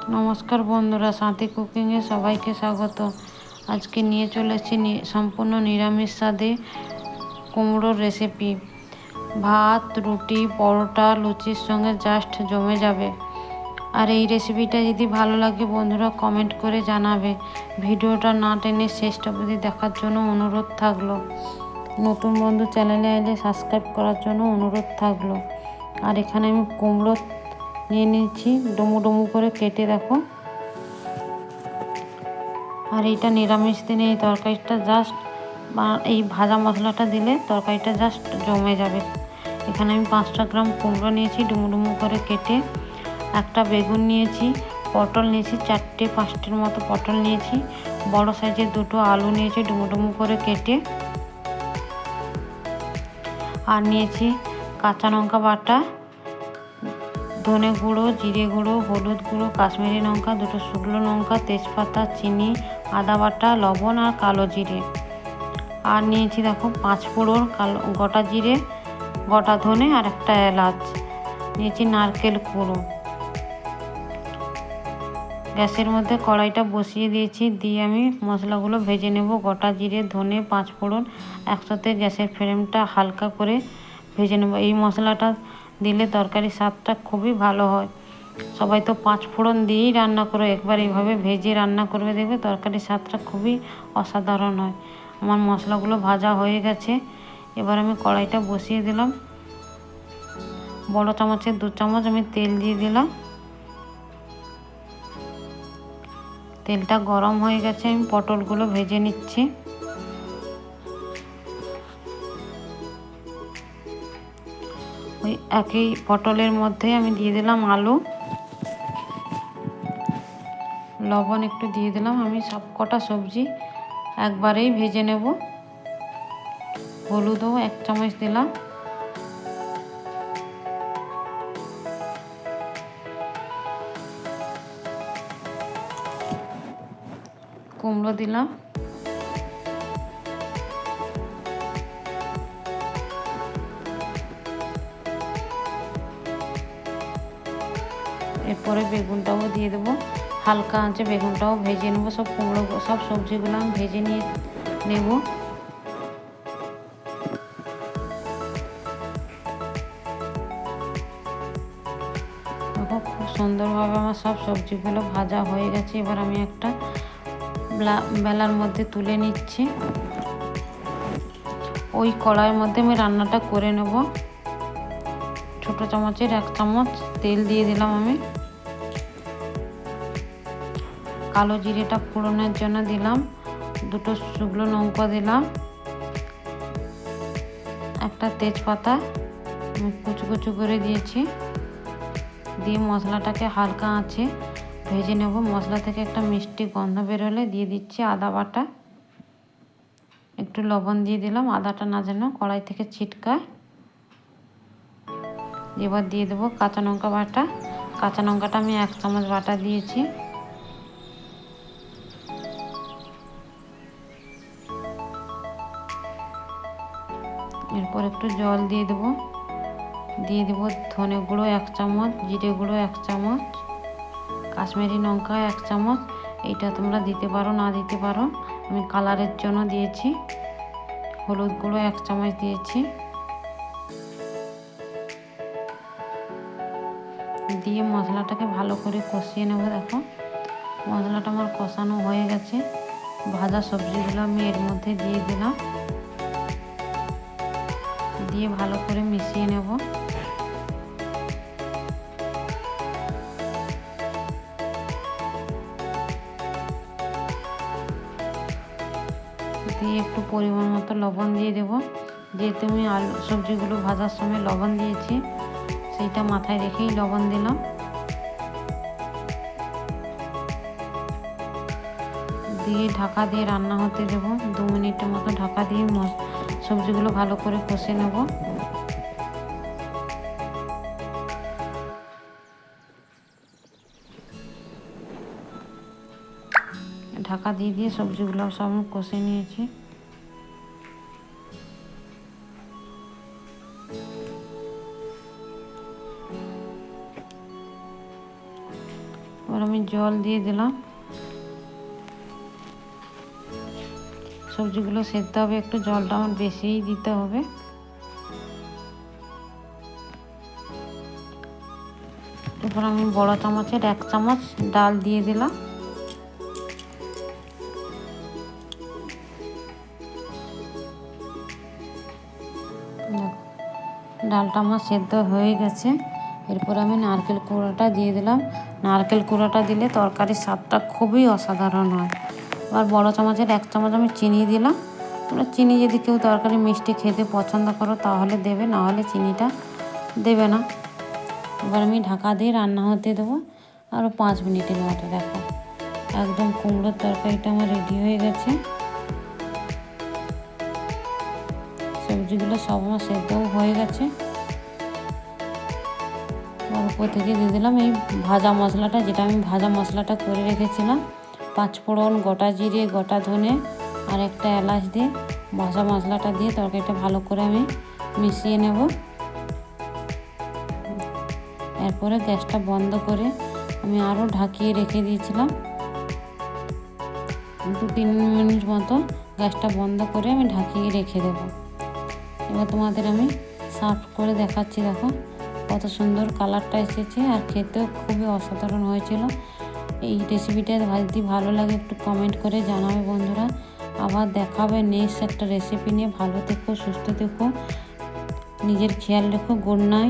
নমস্কার বন্ধুরা, সাথী কুকিংয়ে সবাইকে স্বাগত। আজকে নিয়ে চলেছি সম্পূর্ণ নিরামিষ স্বাদে কুমড়োর রেসিপি। ভাত, রুটি, পরোটা, লুচির সঙ্গে জাস্ট জমে যাবে। আর এই রেসিপিটা যদি ভালো লাগে বন্ধুরা কমেন্ট করে জানাবে। ভিডিওটা না টেনে শেষটা অবধি দেখার জন্য অনুরোধ থাকলো। নতুন বন্ধু চ্যানেলে এলে সাবস্ক্রাইব করার জন্য অনুরোধ থাকলো। আর এখানে আমি কুমড়ো নিয়ে নিচ্ছি, ডুমু ডুমু করে কেটে দেখো। আর এইটা নিরামিষ দিনে এই তরকারিটা জাস্ট এই ভাজা মশলাটা দিলে তরকারিটা জাস্ট জমে যাবে। এখানে আমি 500 গ্রাম কুমড়ো নিয়েছি ডুমু ডুমু করে কেটে, একটা বেগুন নিয়েছি, পটল নিয়েছি 4-5টির মতো পটল নিয়েছি, বড় সাইজের 2টো আলু নিয়েছি ডুমু ডুমু করে কেটে, আর নিয়েছি কাঁচা লঙ্কা বাটা, ধনে গুঁড়ো, জিরে গুঁড়ো, হলুদ গুঁড়ো, কাশ্মীরি লঙ্কা, 2টো শুকনো লঙ্কা, তেজপাতা, চিনি, আদা বাটা, লবণ আর কালো জিরে। আর নিয়েছি দেখো 5 ফোড়ন, গোটা জিরে, গোটা ধনে আর একটা এলাচ। নিয়েছি নারকেল কুড়ো। গ্যাসের মধ্যে কড়াইটা বসিয়ে দিয়েছি, দিয়ে আমি মশলাগুলো ভেজে নেব। গোটা জিরে, ধনে, 5 ফোড়ন একসাথে গ্যাসের ফ্লেমটা হালকা করে ভেজে নেব। এই মশলাটা দিলে তরকারির স্বাদটা খুবই ভালো হয়। সবাই তো 5 ফোড়ন দিয়েই রান্না করে, একবার এইভাবে ভেজে রান্না করবে, দেখবে তরকারির স্বাদটা খুবই অসাধারণ হয়। আমার মশলাগুলো ভাজা হয়ে গেছে। এবার আমি কড়াইটা বসিয়ে দিলাম। বড় চামচের 2 চামচ আমি তেল দিয়ে দিলাম। তেলটা গরম হয়ে গেছে, আমি পটলগুলো ভেজে নিচ্ছি। ওই একই পটলের মধ্যে আমি দিয়ে দিলাম আলু, লবণ একটু দিয়ে দিলাম। আমি সব কটা সবজি একবারেই ভেজে নেব। হলুদও 1 চামচ দিলাম, কুমড়ো দিলাম, এরপরে বেগুনটাও দিয়ে দেবো। হালকা আঁচে বেগুনটাও ভেজে নেব। সব কুমড়ো সব সবজিগুলো আমি ভেজে নিয়ে নেব। দেখো খুব সুন্দরভাবে আমার সব সবজিগুলো ভাজা হয়ে গেছে। এবার আমি একটা বেলার মধ্যে তুলে নিচ্ছি। ওই কড়াইয়ের মধ্যে আমি রান্নাটা করে নেব। ছোট চামচের 1 চামচ তেল দিয়ে দিলাম আমি। কালো জিরেটা ফোড়নের জন্য দিলাম, 2টো শুকনো লঙ্কা দিলাম, একটা তেজপাতা আমি কুচু কুচু করে দিয়েছি। দিয়ে মশলাটাকে হালকা আঁচে ভেজে নেব। মশলা থেকে একটা মিষ্টি গন্ধ বেরোলে দিয়ে দিচ্ছি আদা বাটা, একটু লবণ দিয়ে দিলাম, আদাটা না যেন কড়াই থেকে ছিটকায়। এবার দিয়ে দেবো কাঁচা লঙ্কা বাটা। কাঁচা লঙ্কাটা আমি 1 চামচ বাটা দিয়েছি। এরপর একটু জল দিয়ে দেবো। দিয়ে দেবো ধনে গুঁড়ো 1 চামচ, জিরে গুঁড়ো 1 চামচ, কাশ্মীরি লঙ্কা 1 চামচ। এইটা তোমরা দিতে পারো না দিতে পারো, আমি কালারের জন্য দিয়েছি। হলুদ গুঁড়ো 1 চামচ দিয়েছি। দিয়ে মশলাটাকে ভালো করে কষিয়ে নেব। দেখো মশলাটা আমার কষানো হয়ে গেছে। ভাজা সবজিগুলো আমি এর মধ্যে দিয়ে দিলাম, দিয়ে ভালো করে মিশিয়ে নেব। দিয়ে একটু পরিমাণ মতো লবণ দিয়ে দেবো। যেহেতু আমি আলু সবজিগুলো ভাজার সময় লবণ দিয়েছি, সেইটা মাথায় রেখেই লবণ দিলাম। দিয়ে ঢাকা দিয়ে রান্না হতে দেব। 2 মিনিটের মতো ঢাকা দিয়ে সবজিগুলো ভালো করে কষে নেব। ঢাকা দিয়ে দিয়ে সবজিগুলো সব কষে নিয়েছি। এবার আমি জল দিয়ে দিলাম। সবজিগুলো সেদ্ধ হবে, একটু জলটা আমার বেশিই দিতে হবে। এরপর আমি বড় চামচের 1 চামচ ডাল দিয়ে দিলাম। ডালটা আমার সেদ্ধ হয়ে গেছে। এরপর আমি নারকেল কোড়াটা দিয়ে দিলাম। নারকেল কোড়াটা দিলে তরকারির স্বাদটা খুবই অসাধারণ হয়। আর বড় চামচের 1 চামচ আমি চিনি দিলাম। তোমরা চিনি যদি কেউ তরকারি মিষ্টি খেতে পছন্দ করো তাহলে দেবে, না হলে চিনিটা দেবে না। এবার আমি ঢাকা দিয়ে রান্না হতে দেবো আরও 5 মিনিটের মতো। দেখো একদম কুমড়োর তরকারিটা আমার রেডি হয়ে গেছে। সবজিগুলো সব আমার সেদ্ধও হয়ে গেছে। আর উপর থেকে দিয়ে দিলাম এই ভাজা মশলাটা, যেটা আমি ভাজা মশলাটা করে রেখেছিলাম। 5 ফোড়ন, গোটা জিরে, গোটা ধনে আর একটা এলাচ দিয়ে ভাজা মশলাটা দিয়ে তরকারিটা ভালো করে আমি মিশিয়ে নেব। এরপরে গ্যাসটা বন্ধ করে আমি আরও ঢাকিয়ে রেখে দিয়েছিলাম 2-3 মিনিট মতো। গ্যাসটা বন্ধ করে আমি ঢাকিয়ে রেখে দেবো। এবার তোমাদের আমি সার্ভ করে দেখাচ্ছি। দেখো কত সুন্দর কালারটা এসেছে, আর খেতেও খুবই অসাধারণ হয়েছিল। এই রেসিপিটা যদি ভালো লাগে একটু কমেন্ট করে জানাবে বন্ধুরা। আবার দেখাবে নেক্সট একটা রেসিপি নিয়ে। ভালো থেকো, সুস্থ থেকো, নিজের খেয়াল রেখো। Good night.